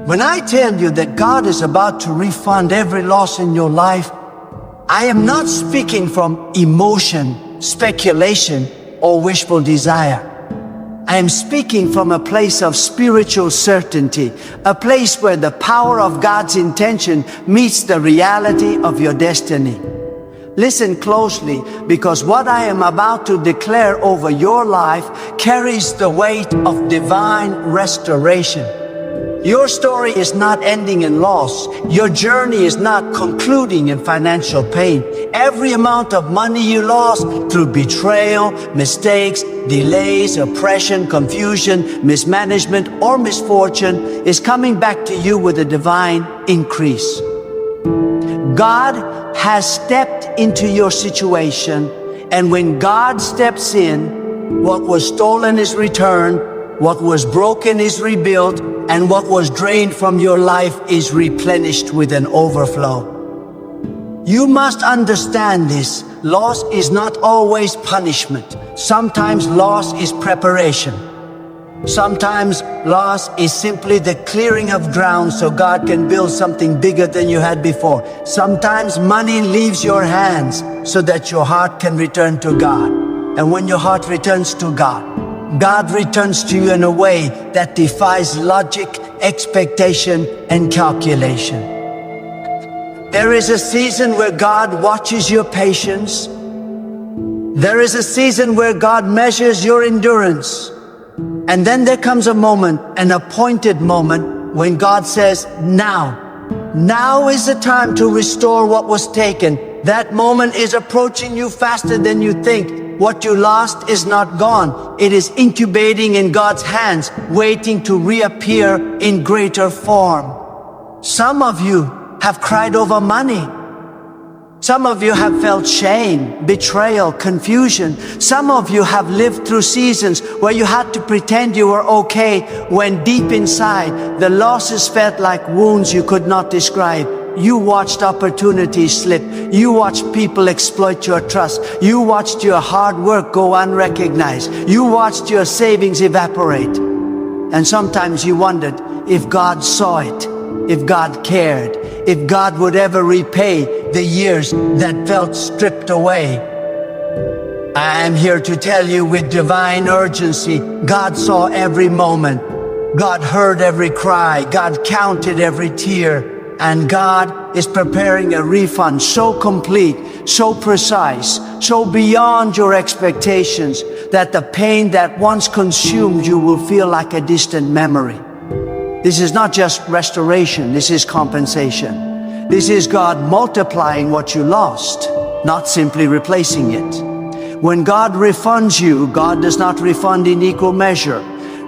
When I tell you that God is about to refund every loss in your life, I am not speaking from emotion, speculation, or wishful desire. I am speaking from a place of spiritual certainty, a place where the power of God's intention meets the reality of your destiny. Listen closely, because what I am about to declare over your life carries the weight of divine restoration. Your story is not ending in loss. Your journey is not concluding in financial pain. Every amount of money you lost through betrayal, mistakes, delays, oppression, confusion, mismanagement, or misfortune is coming back to you with a divine increase. God has stepped into your situation, and when God steps in, what was stolen is returned, what was broken is rebuilt, and what was drained from your life is replenished with an overflow. You must understand this. Loss is not always punishment. Sometimes loss is preparation. Sometimes loss is simply the clearing of ground so God can build something bigger than you had before. Sometimes money leaves your hands so that your heart can return to God. And when your heart returns to God, God returns to you in a way that defies logic, expectation, and calculation. There is a season where God watches your patience. There is a season where God measures your endurance. And then there comes a moment, an appointed moment, when God says, now is the time to restore what was taken. That moment is approaching you faster than you think. What you lost is not gone. It is incubating in God's hands, waiting to reappear in greater form. Some of you have cried over money. Some of you have felt shame, betrayal, confusion. Some of you have lived through seasons where you had to pretend you were okay when deep inside the losses felt like wounds you could not describe. You watched opportunities slip. You watched people exploit your trust. You watched your hard work go unrecognized. You watched your savings evaporate. And sometimes you wondered if God saw it, if God cared, if God would ever repay the years that felt stripped away. I am here to tell you with divine urgency, God saw every moment. God heard every cry. God counted every tear. And God is preparing a refund so complete, so precise, so beyond your expectations that the pain that once consumed you will feel like a distant memory. This is not just restoration, this is compensation. This is God multiplying what you lost, not simply replacing it. When God refunds you, God does not refund in equal measure.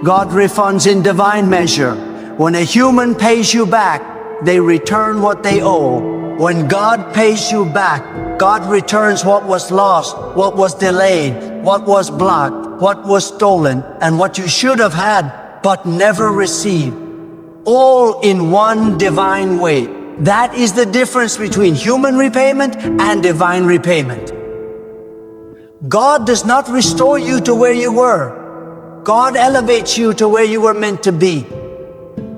God refunds in divine measure. When a human pays you back, they return what they owe. When God pays you back, God returns what was lost, what was delayed, what was blocked, what was stolen, and what you should have had but never received. All in one divine way. That is the difference between human repayment and divine repayment. God does not restore you to where you were. God elevates you to where you were meant to be.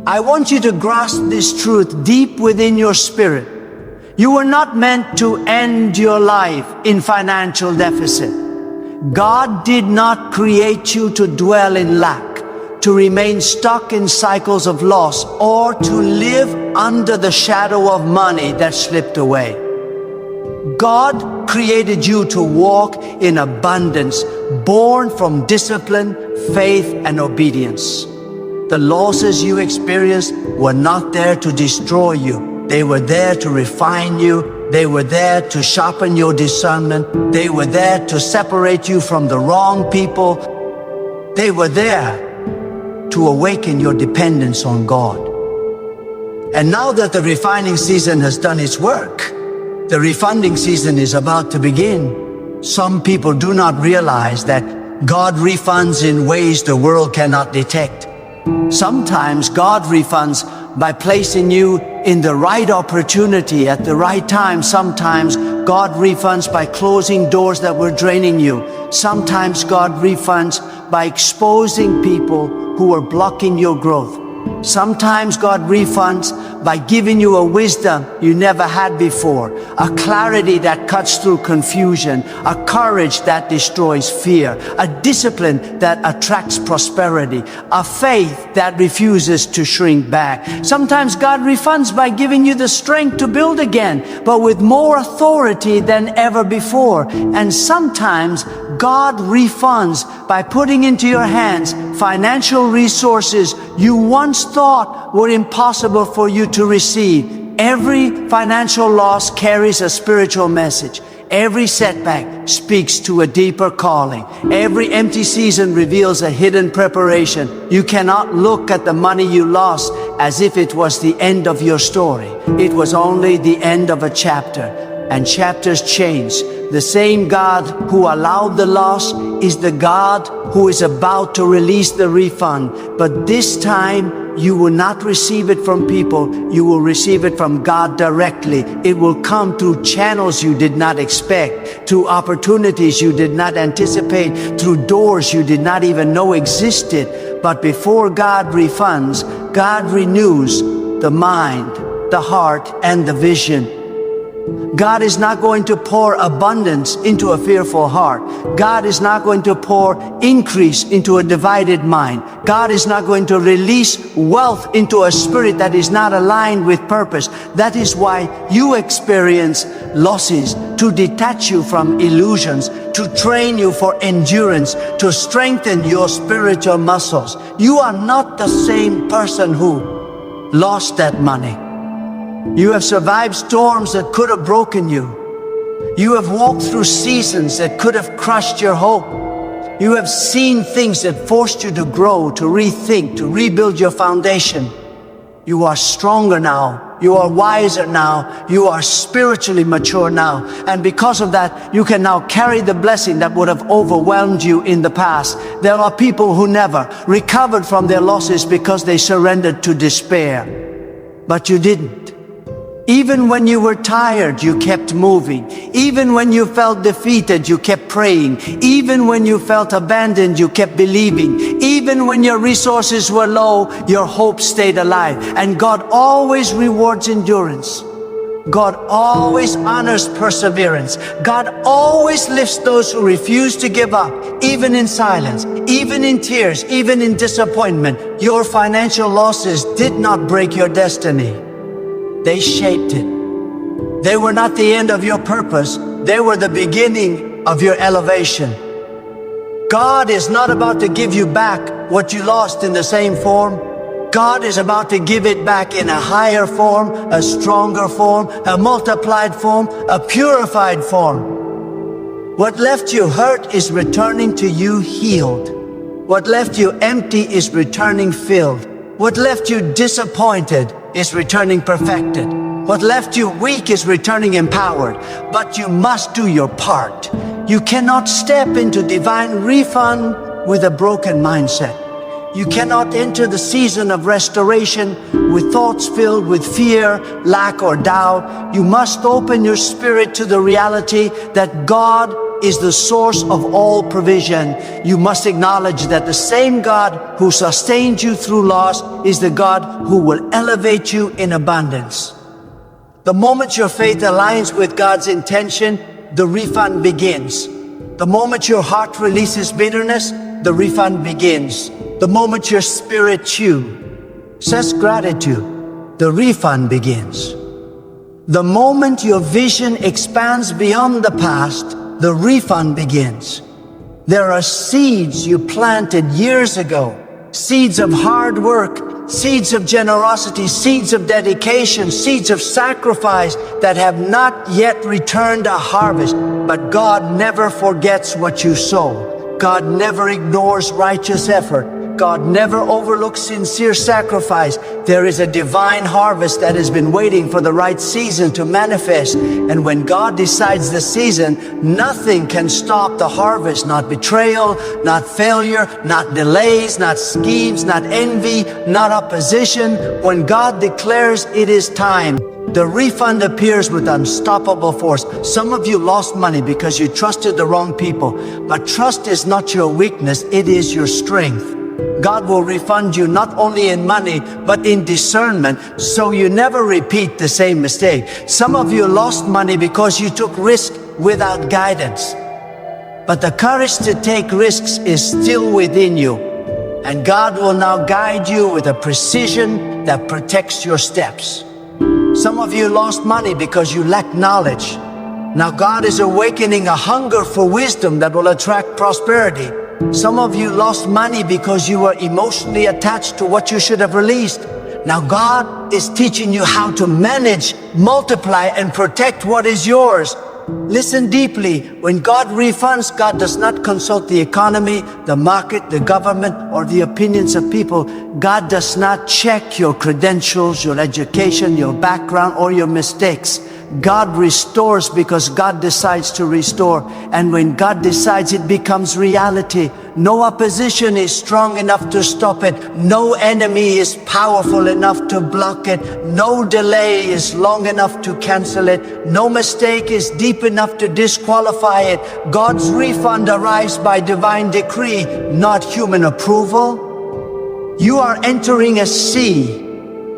I want you to grasp this truth deep within your spirit. You were not meant to end your life in financial deficit. God did not create you to dwell in lack, to remain stuck in cycles of loss, or to live under the shadow of money that slipped away. God created you to walk in abundance, born from discipline, faith, and obedience. The losses you experienced were not there to destroy you. They were there to refine you. They were there to sharpen your discernment. They were there to separate you from the wrong people. They were there to awaken your dependence on God. And now that the refining season has done its work, the refunding season is about to begin. Some people do not realize that God refunds in ways the world cannot detect. Sometimes God refunds by placing you in the right opportunity at the right time. Sometimes God refunds by closing doors that were draining you. Sometimes God refunds by exposing people who are blocking your growth. Sometimes God refunds by giving you a wisdom you never had before, a clarity that cuts through confusion, a courage that destroys fear, a discipline that attracts prosperity, a faith that refuses to shrink back. Sometimes God refunds by giving you the strength to build again, but with more authority than ever before. And sometimes God refunds by putting into your hands financial resources you once thought were impossible for you to receive. Every financial loss carries a spiritual message. Every setback speaks to a deeper calling. Every empty season reveals a hidden preparation. You cannot look at the money you lost as if it was the end of your story. It was only the end of a chapter, and chapters change. The same God who allowed the loss is the God who is about to release the refund. But this time, you will not receive it from people. You will receive it from God directly. It will come through channels you did not expect, through opportunities you did not anticipate, through doors you did not even know existed. But before God refunds, God renews the mind, the heart, and the vision. God is not going to pour abundance into a fearful heart. God is not going to pour increase into a divided mind. God is not going to release wealth into a spirit that is not aligned with purpose. That is why you experience losses, to detach you from illusions, to train you for endurance, to strengthen your spiritual muscles. You are not the same person who lost that money. You have survived storms that could have broken you. You have walked through seasons that could have crushed your hope. You have seen things that forced you to grow, to rethink, to rebuild your foundation. You are stronger now. You are wiser now. You are spiritually mature now. And because of that, you can now carry the blessing that would have overwhelmed you in the past. There are people who never recovered from their losses because they surrendered to despair. But you didn't. Even when you were tired, you kept moving. Even when you felt defeated, you kept praying. Even when you felt abandoned, you kept believing. Even when your resources were low, your hope stayed alive. And God always rewards endurance. God always honors perseverance. God always lifts those who refuse to give up, even in silence, even in tears, even in disappointment. Your financial losses did not break your destiny. They shaped it. They were not the end of your purpose. They were the beginning of your elevation. God is not about to give you back what you lost in the same form. God is about to give it back in a higher form, a stronger form, a multiplied form, a purified form. What left you hurt is returning to you healed. What left you empty is returning filled. What left you disappointed is returning perfected. What left you weak is returning empowered. But you must do your part. You cannot step into divine refund with a broken mindset. You cannot enter the season of restoration with thoughts filled with fear, lack, or doubt. You must open your spirit to the reality that God is the source of all provision. You must acknowledge that the same God who sustained you through loss is the God who will elevate you in abundance. The moment your faith aligns with God's intention, the refund begins. The moment your heart releases bitterness, the refund begins. The moment your spirit says gratitude, the refund begins. The moment your vision expands beyond the past, the refund begins. There are seeds you planted years ago, seeds of hard work, seeds of generosity, seeds of dedication, seeds of sacrifice that have not yet returned a harvest. But God never forgets what you sow. God never ignores righteous effort. God never overlooks sincere sacrifice. There is a divine harvest that has been waiting for the right season to manifest. And when God decides the season, nothing can stop the harvest. Not betrayal, not failure, not delays, not schemes, not envy, not opposition. When God declares it is time, the refund appears with unstoppable force. Some of you lost money because you trusted the wrong people. But trust is not your weakness, it is your strength. God will refund you not only in money, but in discernment, so you never repeat the same mistake. Some of you lost money because you took risk without guidance. But the courage to take risks is still within you. And God will now guide you with a precision that protects your steps. Some of you lost money because you lack knowledge. Now God is awakening a hunger for wisdom that will attract prosperity. Some of you lost money because you were emotionally attached to what you should have released. Now God is teaching you how to manage, multiply, and protect what is yours. Listen deeply. When God refunds, God does not consult the economy, the market, the government, or the opinions of people. God does not check your credentials, your education, your background, or your mistakes. God restores because God decides to restore. And when God decides, it becomes reality. No opposition is strong enough to stop it. No enemy is powerful enough to block it. No delay is long enough to cancel it. No mistake is deep enough to disqualify it. God's refund arrives by divine decree, not human approval. You are entering a sea,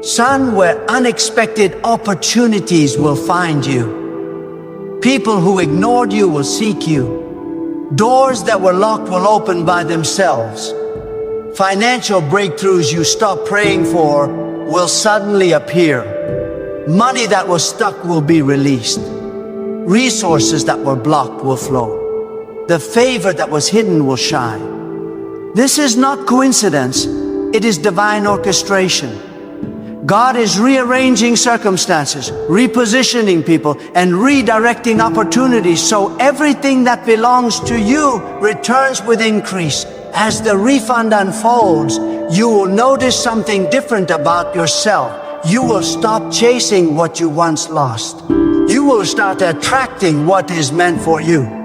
son, where unexpected opportunities will find you. People who ignored you will seek you. Doors that were locked will open by themselves. Financial breakthroughs you stopped praying for will suddenly appear. Money that was stuck will be released. Resources that were blocked will flow. The favor that was hidden will shine. This is not coincidence, it is divine orchestration. God is rearranging circumstances, repositioning people, and redirecting opportunities so everything that belongs to you returns with increase. As the refund unfolds, you will notice something different about yourself. You will stop chasing what you once lost. You will start attracting what is meant for you.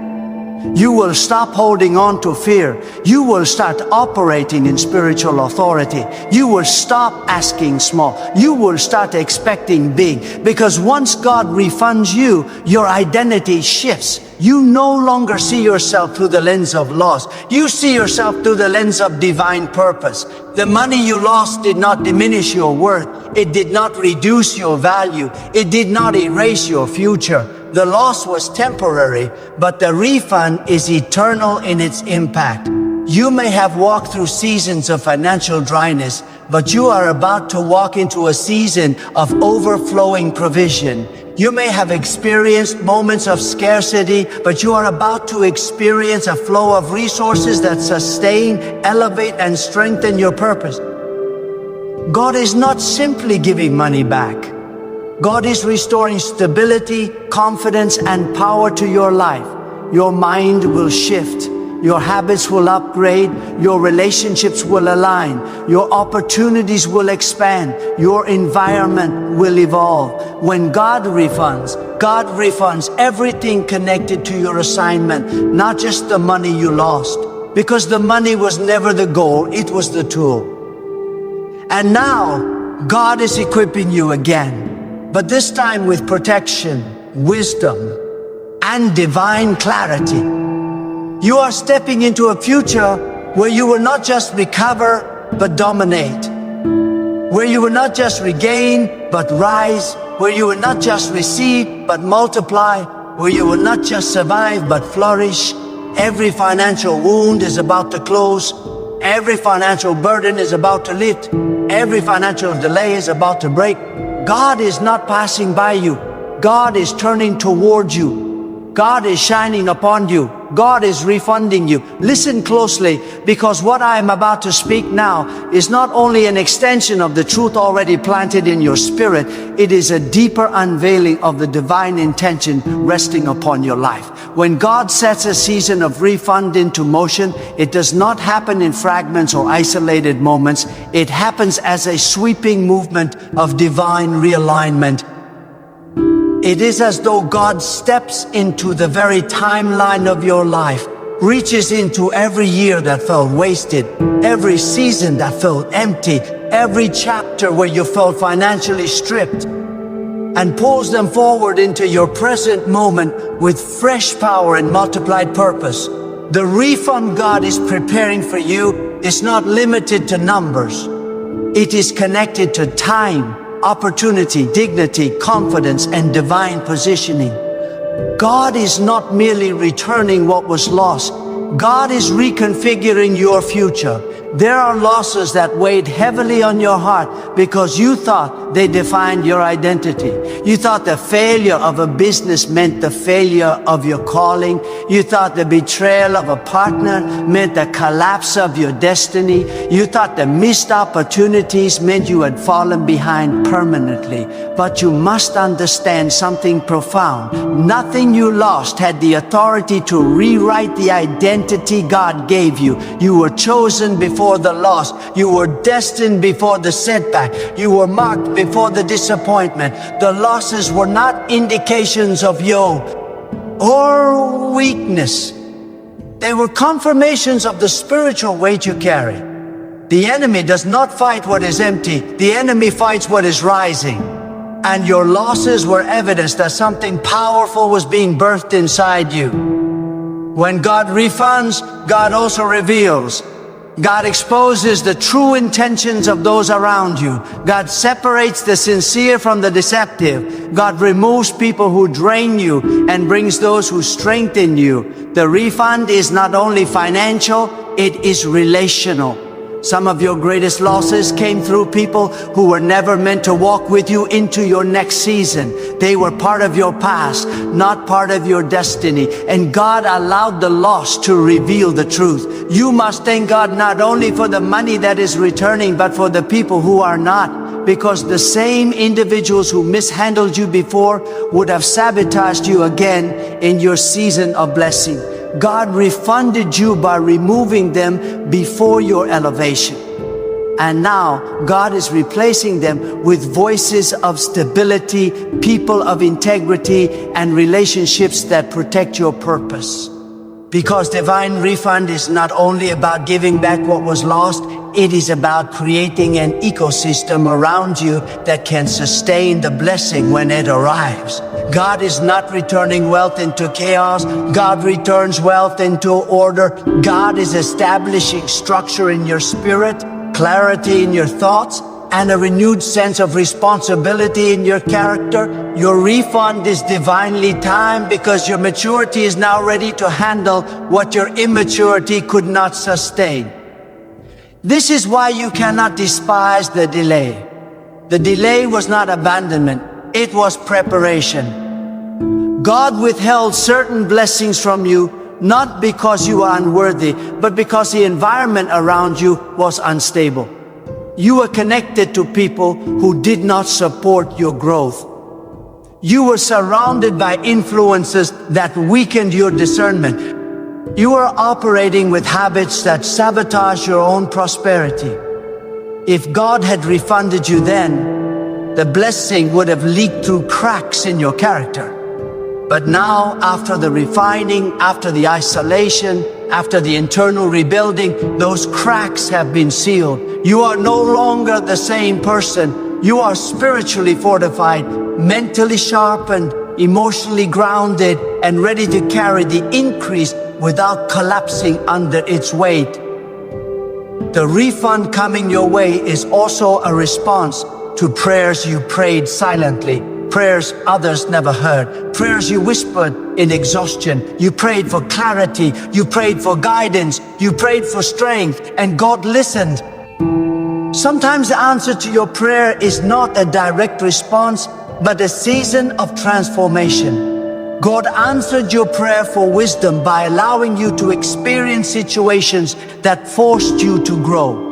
You will stop holding on to fear. You will start operating in spiritual authority. You will stop asking small. You will start expecting big. Because once God refunds you, your identity shifts. You no longer see yourself through the lens of loss. You see yourself through the lens of divine purpose. The money you lost did not diminish your worth. It did not reduce your value. It did not erase your future. The loss was temporary, but the refund is eternal in its impact. You may have walked through seasons of financial dryness, but you are about to walk into a season of overflowing provision. You may have experienced moments of scarcity, but you are about to experience a flow of resources that sustain, elevate, and strengthen your purpose. God is not simply giving money back. God is restoring stability, confidence, and power to your life. Your mind will shift. Your habits will upgrade. Your relationships will align. Your opportunities will expand. Your environment will evolve. When God refunds everything connected to your assignment, not just the money you lost. Because the money was never the goal, it was the tool. And now, God is equipping you again. But this time with protection, wisdom, and divine clarity. You are stepping into a future where you will not just recover, but dominate. Where you will not just regain, but rise. Where you will not just receive, but multiply. Where you will not just survive, but flourish. Every financial wound is about to close. Every financial burden is about to lift. Every financial delay is about to break. God is not passing by you. God is turning towards you. God is shining upon you. God is refunding you. Listen closely, because what I am about to speak now is not only an extension of the truth already planted in your spirit, it is a deeper unveiling of the divine intention resting upon your life. When God sets a season of refund into motion, it does not happen in fragments or isolated moments. It happens as a sweeping movement of divine realignment. It is as though God steps into the very timeline of your life, reaches into every year that felt wasted, every season that felt empty, every chapter where you felt financially stripped, and pulls them forward into your present moment with fresh power and multiplied purpose. The refund God is preparing for you is not limited to numbers. It is connected to time, opportunity, dignity, confidence, and divine positioning. God is not merely returning what was lost. God is reconfiguring your future. There are losses that weighed heavily on your heart because you thought they defined your identity. You thought the failure of a business meant the failure of your calling. You thought the betrayal of a partner meant the collapse of your destiny. You thought the missed opportunities meant you had fallen behind permanently. But you must understand something profound. Nothing you lost had the authority to rewrite the identity God gave you. You were chosen before the loss. You were destined before the setback. You were marked before the disappointment. The losses were not indications of your or weakness. They were confirmations of the spiritual weight you carry. The enemy does not fight what is empty. The enemy fights what is rising. And your losses were evidence that something powerful was being birthed inside you. When God refunds, God also reveals. God exposes the true intentions of those around you. God separates the sincere from the deceptive. God removes people who drain you and brings those who strengthen you. The refund is not only financial, it is relational. Some of your greatest losses came through people who were never meant to walk with you into your next season. They were part of your past, not part of your destiny. And God allowed the loss to reveal the truth. You must thank God not only for the money that is returning, but for the people who are not. Because the same individuals who mishandled you before would have sabotaged you again in your season of blessing. God refunded you by removing them before your elevation. And now God is replacing them with voices of stability, people of integrity, and relationships that protect your purpose. Because divine refund is not only about giving back what was lost, it is about creating an ecosystem around you that can sustain the blessing when it arrives. God is not returning wealth into chaos. God returns wealth into order. God is establishing structure in your spirit, clarity in your thoughts, and a renewed sense of responsibility in your character. Your refund is divinely timed because your maturity is now ready to handle what your immaturity could not sustain. This is why you cannot despise the delay. The delay was not abandonment, it was preparation. God withheld certain blessings from you, not because you are unworthy, but because the environment around you was unstable. You were connected to people who did not support your growth. You were surrounded by influences that weakened your discernment. You were operating with habits that sabotage your own prosperity. If God had refunded you then, the blessing would have leaked through cracks in your character. But now, after the refining, after the isolation, after the internal rebuilding, those cracks have been sealed. You are no longer the same person. You are spiritually fortified, mentally sharpened, emotionally grounded, and ready to carry the increase without collapsing under its weight. The refund coming your way is also a response to prayers you prayed silently. Prayers others never heard. Prayers you whispered in exhaustion. You prayed for clarity. You prayed for guidance. You prayed for strength. And God listened. Sometimes the answer to your prayer is not a direct response, but a season of transformation. God answered your prayer for wisdom by allowing you to experience situations that forced you to grow.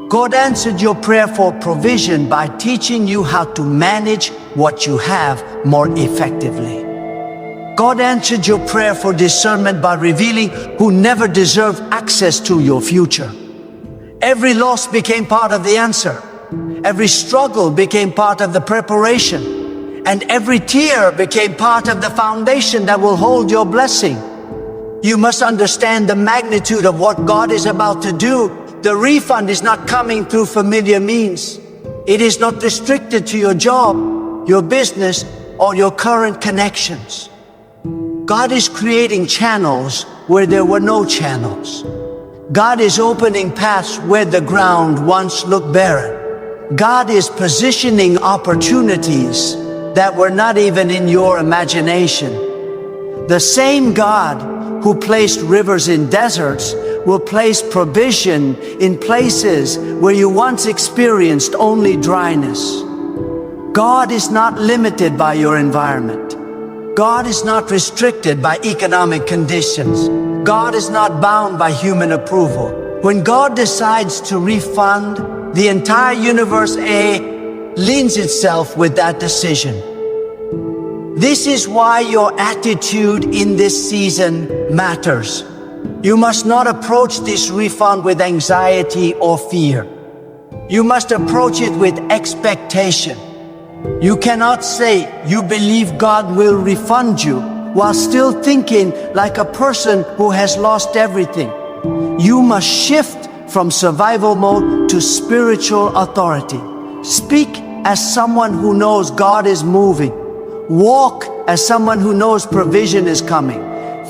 God answered your prayer for provision by teaching you how to manage what you have more effectively. God answered your prayer for discernment by revealing who never deserved access to your future. Every loss became part of the answer. Every struggle became part of the preparation. And every tear became part of the foundation that will hold your blessing. You must understand the magnitude of what God is about to do. The refund is not coming through familiar means. It is not restricted to your job, your business, or your current connections. God is creating channels where there were no channels. God is opening paths where the ground once looked barren. God is positioning opportunities that were not even in your imagination. The same God who placed rivers in deserts will place provision in places where you once experienced only dryness. God is not limited by your environment. God is not restricted by economic conditions. God is not bound by human approval. When God decides to refund, the entire universe leans itself with that decision. This is why your attitude in this season matters. You must not approach this refund with anxiety or fear. You must approach it with expectation. You cannot say you believe God will refund you while still thinking like a person who has lost everything. You must shift from survival mode to spiritual authority. Speak as someone who knows God is moving. Walk as someone who knows provision is coming.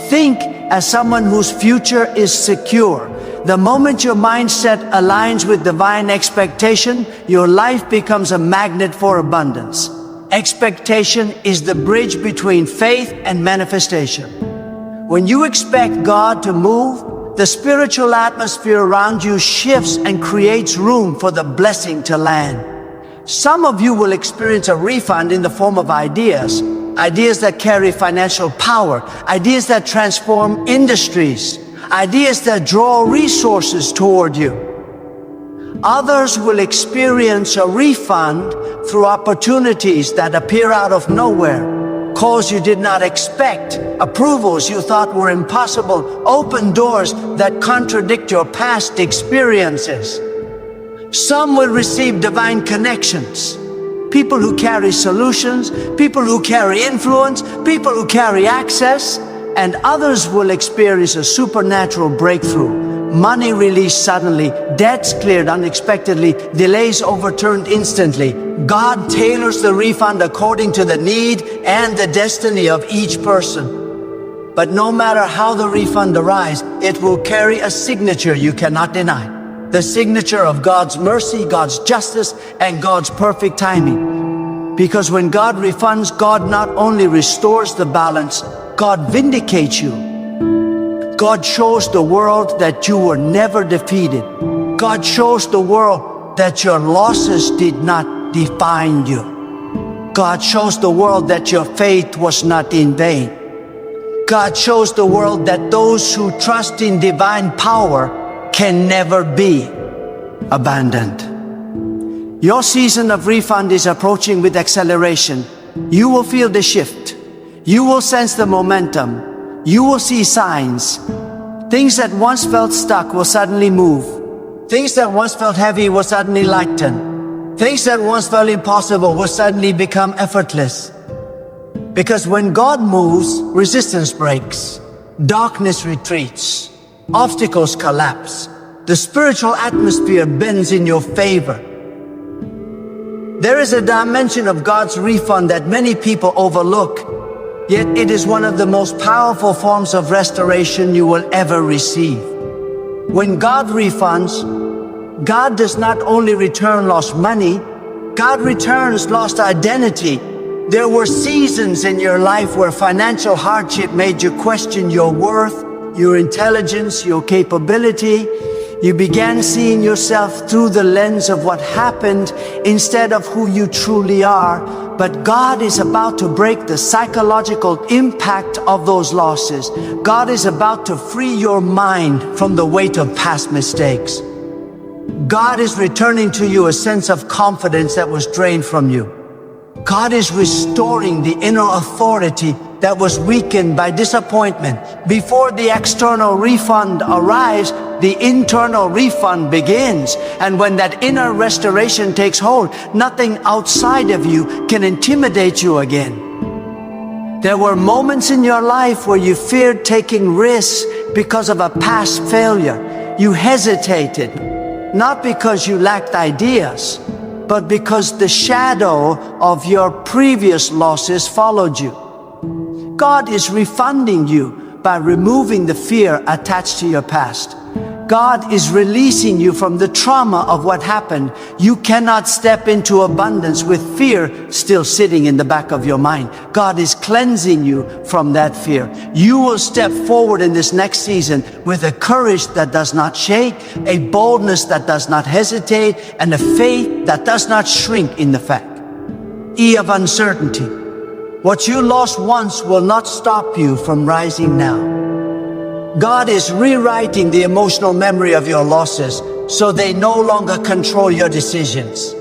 Think as someone whose future is secure. The moment your mindset aligns with divine expectation, your life becomes a magnet for abundance. Expectation is the bridge between faith and manifestation. When you expect God to move, the spiritual atmosphere around you shifts and creates room for the blessing to land. Some of you will experience a refund in the form of ideas that carry financial power, ideas that transform industries, ideas that draw resources toward you. Others will experience a refund through opportunities that appear out of nowhere, calls you did not expect, approvals you thought were impossible, open doors that contradict your past experiences. Some will receive divine connections, people who carry solutions, people who carry influence, people who carry access, and others will experience a supernatural breakthrough. Money released suddenly, debts cleared unexpectedly, delays overturned instantly. God tailors the refund according to the need and the destiny of each person. But no matter how the refund arrives, it will carry a signature you cannot deny. The signature of God's mercy, God's justice, and God's perfect timing. Because when God refunds, God not only restores the balance, God vindicates you. God shows the world that you were never defeated. God shows the world that your losses did not define you. God shows the world that your faith was not in vain. God shows the world that those who trust in divine power can never be abandoned. Your season of refund is approaching with acceleration. You will feel the shift. You will sense the momentum. You will see signs. Things that once felt stuck will suddenly move. Things that once felt heavy will suddenly lighten. Things that once felt impossible will suddenly become effortless. Because when God moves, resistance breaks, darkness retreats, obstacles collapse, the spiritual atmosphere bends in your favor. There is a dimension of God's refund that many people overlook. Yet it is one of the most powerful forms of restoration you will ever receive. When God refunds, God does not only return lost money, God returns lost identity. There were seasons in your life where financial hardship made you question your worth, your intelligence, your capability. You began seeing yourself through the lens of what happened instead of who you truly are. But God is about to break the psychological impact of those losses. God is about to free your mind from the weight of past mistakes. God is returning to you a sense of confidence that was drained from you. God is restoring the inner authority that was weakened by disappointment. Before the external refund arrives, the internal refund begins. And when that inner restoration takes hold, nothing outside of you can intimidate you again. There were moments in your life where you feared taking risks because of a past failure. You hesitated, not because you lacked ideas, but because the shadow of your previous losses followed you. God is refunding you by removing the fear attached to your past. God is releasing you from the trauma of what happened. You cannot step into abundance with fear still sitting in the back of your mind. God is cleansing you from that fear. You will step forward in this next season with a courage that does not shake, a boldness that does not hesitate, and a faith that does not shrink in the fact. E of uncertainty. What you lost once will not stop you from rising now. God is rewriting the emotional memory of your losses so they no longer control your decisions.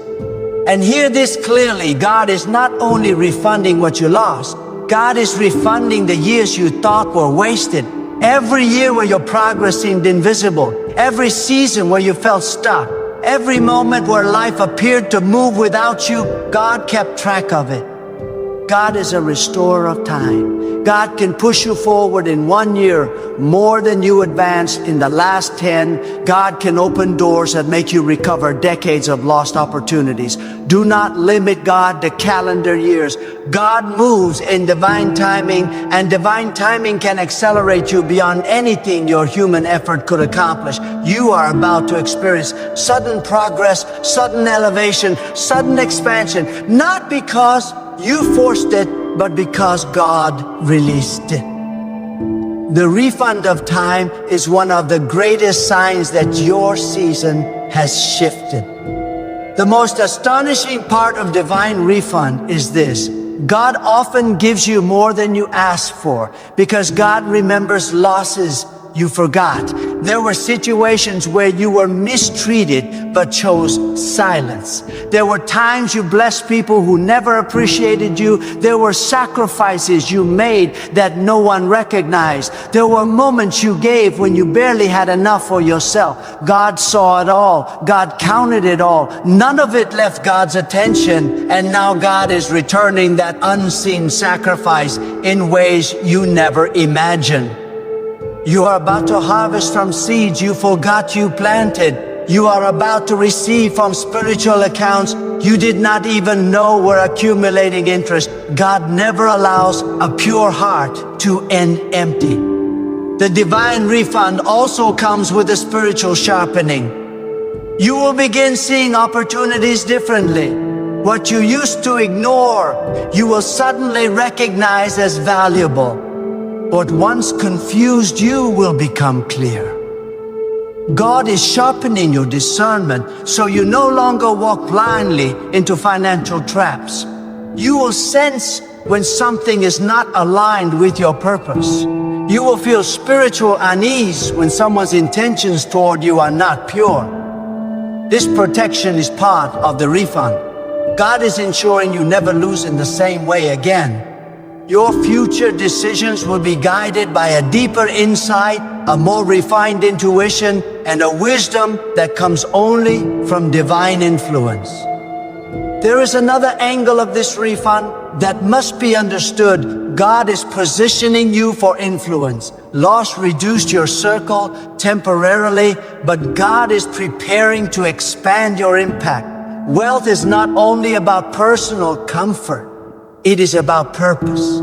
And hear this clearly, God is not only refunding what you lost, God is refunding the years you thought were wasted. Every year where your progress seemed invisible, every season where you felt stuck, every moment where life appeared to move without you, God kept track of it. God is a restorer of time. God can push you forward in 1 year more than you advanced in the last 10. God can open doors that make you recover decades of lost opportunities. Do not limit God to calendar years. God moves in divine timing, and divine timing can accelerate you beyond anything your human effort could accomplish. You are about to experience sudden progress, sudden elevation, sudden expansion, not because you forced it, but because God released it. The refund of time is one of the greatest signs that your season has shifted. The most astonishing part of divine refund is this: God often gives you more than you ask for because God remembers losses you forgot. There were situations where you were mistreated but chose silence. There were times you blessed people who never appreciated you. There were sacrifices you made that no one recognized. There were moments you gave when you barely had enough for yourself. God saw it all. God counted it all. None of it left God's attention, and now God is returning that unseen sacrifice in ways you never imagined. You are about to harvest from seeds you forgot you planted. You are about to receive from spiritual accounts you did not even know were accumulating interest. God never allows a pure heart to end empty. The divine refund also comes with a spiritual sharpening. You will begin seeing opportunities differently. What you used to ignore, you will suddenly recognize as valuable. What once confused you will become clear. God is sharpening your discernment so you no longer walk blindly into financial traps. You will sense when something is not aligned with your purpose. You will feel spiritual unease when someone's intentions toward you are not pure. This protection is part of the refund. God is ensuring you never lose in the same way again. Your future decisions will be guided by a deeper insight, a more refined intuition, and a wisdom that comes only from divine influence. There is another angle of this refund that must be understood. God is positioning you for influence. Loss reduced your circle temporarily, but God is preparing to expand your impact. Wealth is not only about personal comfort. It is about purpose.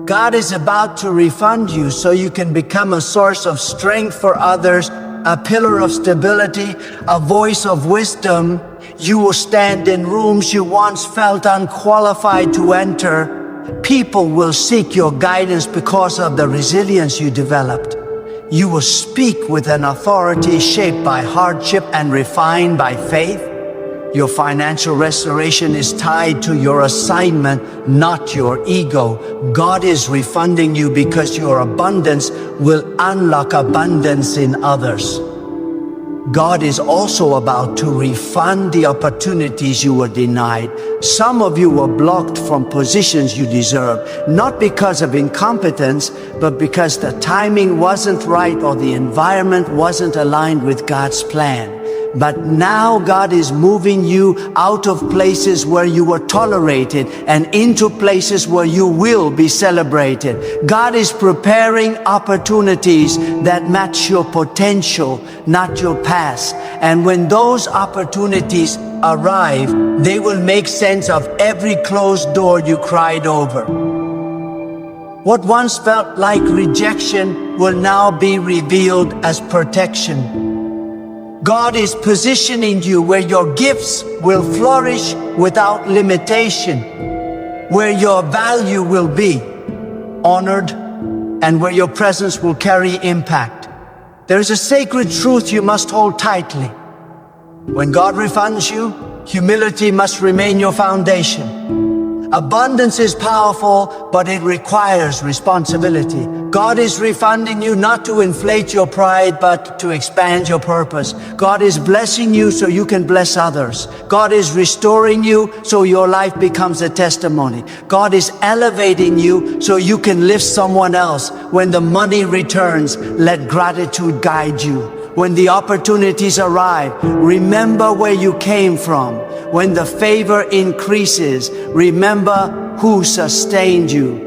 God is about to refund you so you can become a source of strength for others, a pillar of stability, a voice of wisdom. You will stand in rooms you once felt unqualified to enter. People will seek your guidance because of the resilience you developed. You will speak with an authority shaped by hardship and refined by faith. Your financial restoration is tied to your assignment, not your ego. God is refunding you because your abundance will unlock abundance in others. God is also about to refund the opportunities you were denied. Some of you were blocked from positions you deserved, not because of incompetence, but because the timing wasn't right or the environment wasn't aligned with God's plan. But now God is moving you out of places where you were tolerated and into places where you will be celebrated. God is preparing opportunities that match your potential, not your past. And when those opportunities arrive, they will make sense of every closed door you cried over. What once felt like rejection will now be revealed as protection. God is positioning you where your gifts will flourish without limitation, where your value will be honored, and where your presence will carry impact. There is a sacred truth you must hold tightly. When God refunds you, humility must remain your foundation. Abundance is powerful, but it requires responsibility. God is refunding you not to inflate your pride, but to expand your purpose. God is blessing you so you can bless others. God is restoring you so your life becomes a testimony. God is elevating you so you can lift someone else. When the money returns, let gratitude guide you. When the opportunities arrive, remember where you came from. When the favor increases, remember who sustained you.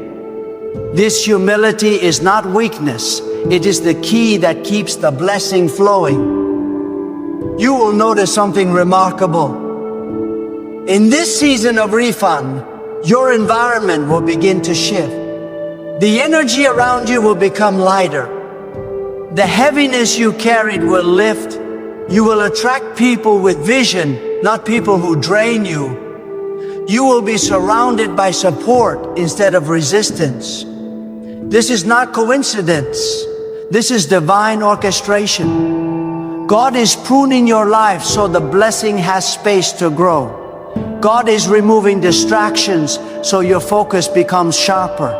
This humility is not weakness. It is the key that keeps the blessing flowing. You will notice something remarkable. In this season of refund, your environment will begin to shift. The energy around you will become lighter. The heaviness you carried will lift. You will attract people with vision, not people who drain you. You will be surrounded by support instead of resistance. This is not coincidence. This is divine orchestration. God is pruning your life so the blessing has space to grow. God is removing distractions so your focus becomes sharper.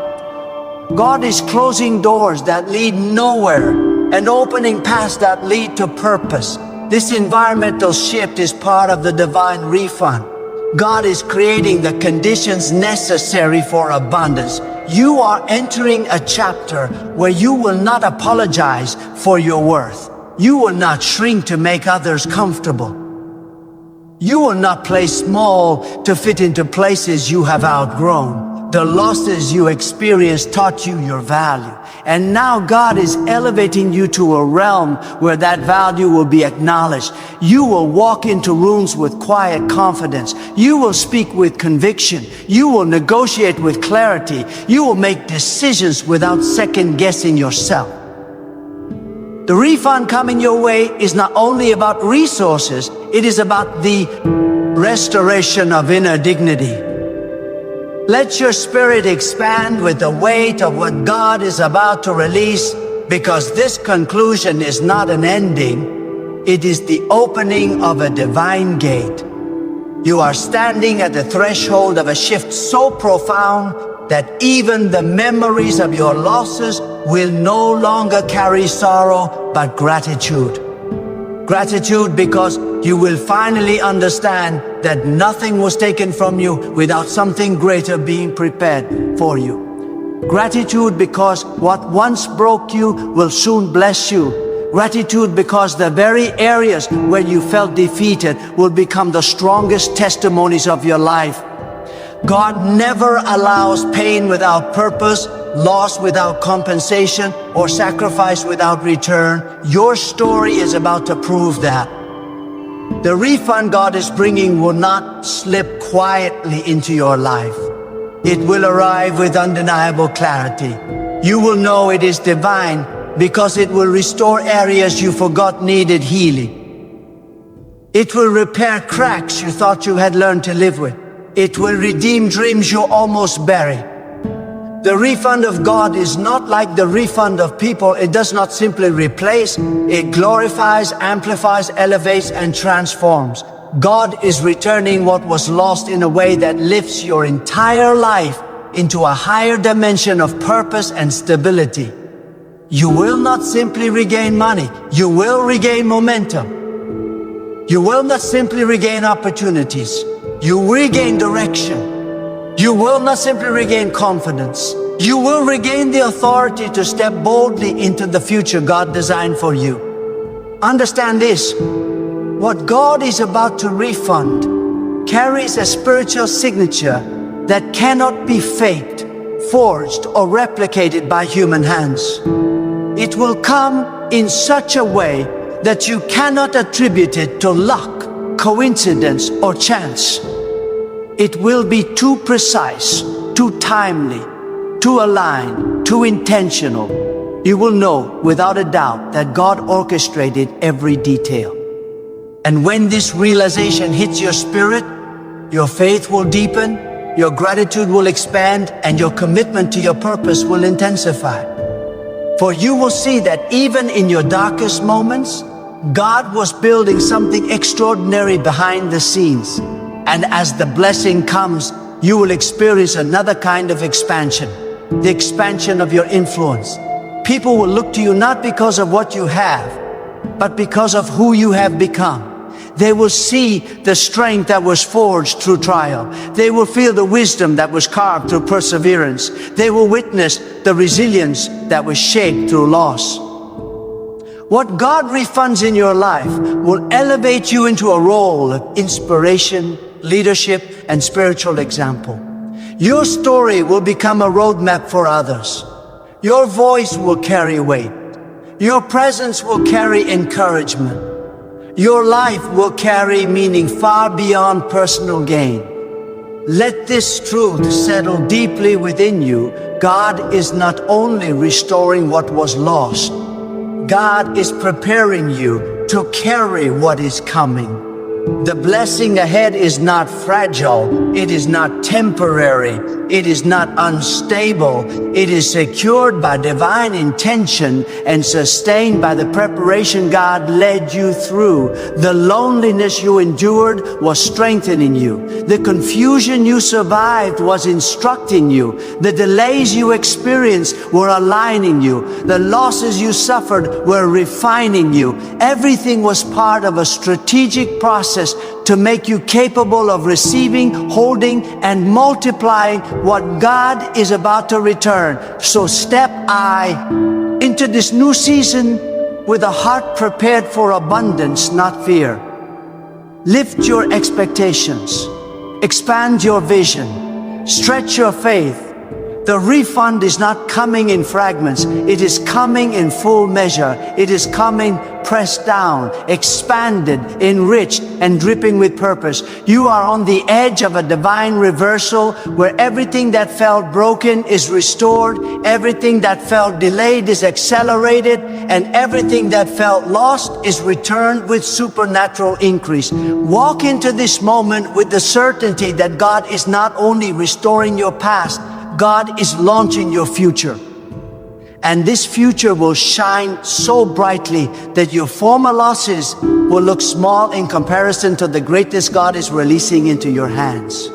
God is closing doors that lead nowhere and opening paths that lead to purpose. This environmental shift is part of the divine refund. God is creating the conditions necessary for abundance. You are entering a chapter where you will not apologize for your worth. You will not shrink to make others comfortable. You will not play small to fit into places you have outgrown. The losses you experienced taught you your value. And now God is elevating you to a realm where that value will be acknowledged. You will walk into rooms with quiet confidence. You will speak with conviction. You will negotiate with clarity. You will make decisions without second guessing yourself. The refund coming your way is not only about resources, it is about the restoration of inner dignity. Let your spirit expand with the weight of what God is about to release, because this conclusion is not an ending. It is the opening of a divine gate. You are standing at the threshold of a shift so profound that even the memories of your losses will no longer carry sorrow, but gratitude. Gratitude because you will finally understand that nothing was taken from you without something greater being prepared for you. Gratitude because what once broke you will soon bless you. Gratitude because the very areas where you felt defeated will become the strongest testimonies of your life. God never allows pain without purpose, loss without compensation, or sacrifice without return. Your story is about to prove that. The refund God is bringing will not slip quietly into your life. It will arrive with undeniable clarity. You will know it is divine because it will restore areas you forgot needed healing. It will repair cracks you thought you had learned to live with. It will redeem dreams you almost buried. The refund of God is not like the refund of people. It does not simply replace, it glorifies, amplifies, elevates, and transforms. God is returning what was lost in a way that lifts your entire life into a higher dimension of purpose and stability. You will not simply regain money, you will regain momentum. You will not simply regain opportunities, you will regain direction. You will not simply regain confidence. You will regain the authority to step boldly into the future God designed for you. Understand this, what God is about to refund carries a spiritual signature that cannot be faked, forged, or replicated by human hands. It will come in such a way that you cannot attribute it to luck, coincidence, or chance. It will be too precise, too timely, too aligned, too intentional. You will know without a doubt that God orchestrated every detail. And when this realization hits your spirit, your faith will deepen, your gratitude will expand, and your commitment to your purpose will intensify. For you will see that even in your darkest moments, God was building something extraordinary behind the scenes. And as the blessing comes, you will experience another kind of expansion, the expansion of your influence. People will look to you not because of what you have, but because of who you have become. They will see the strength that was forged through trial. They will feel the wisdom that was carved through perseverance. They will witness the resilience that was shaped through loss. What God refunds in your life will elevate you into a role of inspiration, leadership, and spiritual example. Your story will become a roadmap for others. Your voice will carry weight. Your presence will carry encouragement. Your life will carry meaning far beyond personal gain. Let this truth settle deeply within you. God is not only restoring what was lost, God is preparing you to carry what is coming. The blessing ahead is not fragile, it is not temporary, it is not unstable, it is secured by divine intention and sustained by the preparation God led you through. The loneliness you endured was strengthening you. The confusion you survived was instructing you. The delays you experienced were aligning you. The losses you suffered were refining you. Everything was part of a strategic process to make you capable of receiving, holding, and multiplying what God is about to return. So step into this new season with a heart prepared for abundance, not fear. Lift your expectations, expand your vision, stretch your faith. The refund is not coming in fragments, it is coming in full measure. It is coming pressed down, expanded, enriched, and dripping with purpose. You are on the edge of a divine reversal where everything that felt broken is restored, everything that felt delayed is accelerated, and everything that felt lost is returned with supernatural increase. Walk into this moment with the certainty that God is not only restoring your past, God is launching your future. And this future will shine so brightly that your former losses will look small in comparison to the greatness God is releasing into your hands.